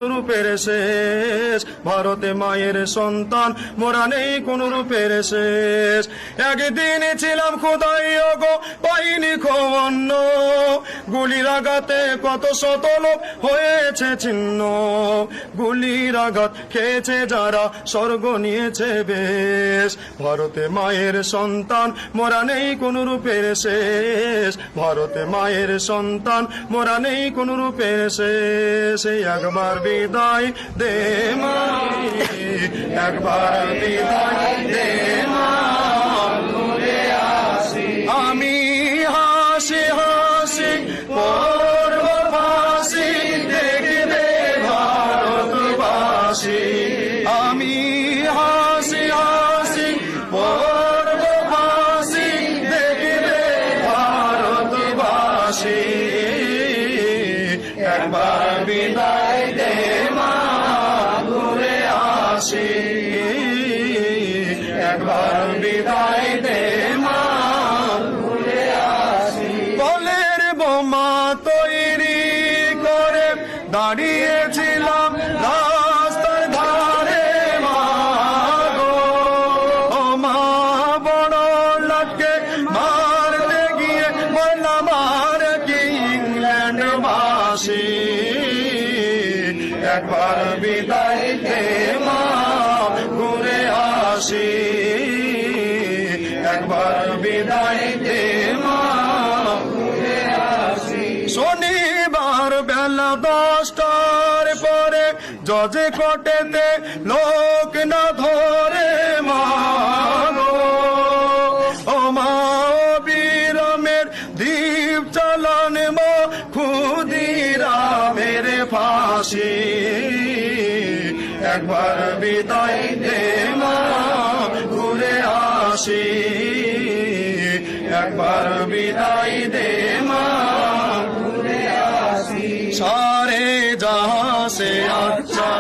রূপের শেষ ভারতে মায়ের সন্তান মোরা নেই কোন রূপের শেষ একদিন ছিলাম খোদাই গো পাইনি খবন্ন গুলির আঘাতে কত শত লোক হয়েছে ছিন্ন গুলির আঘাত খেয়েছে যারা স্বর্গ নিয়েছে বেশ ভারতে মায়ের সন্তান মোরা নেই কোন রূপের শেষ ভারতে মায়ের সন্তান মোরা নেই কোন রূপের শেষ একবার বিদায় দে মা একবার বিদায় দে মা ঘুরে আসি আমি হাসি হাসি পড়ব ফাঁসি দেখবে ভারতবাসী আমি হাসি হাসি পড়ব ফাঁসি দেখবে ভারতবাসী একবার বিদায় দে মা ঘুরে আসি একবার বিদায় দে মা ঘুরে আসি বলের বোমা তৈরি করে দাঁড়িয়েছিলাম রাস্তার ধারে মা গো ও মা বড় লাগে মারতে গিয়ে বললাম আর কি ইংল্যান্ড বাসী একবার বিদায় দে মা ঘুরে আসি একবার বিদায় দে মা ঘুরে আসি শনিবার বেলা 10টার পরে জজে কোর্টেতে লোক না ধরে মা গো ও মা বীরমের দ্বীপ চালান মা ক্ষুদিরামের ফাঁসি একবার বিদায় দে মা ঘুরে আসি একবার বিদায় দে মা ঘুরে আসি সারে জাহাঁ সে আচ্ছা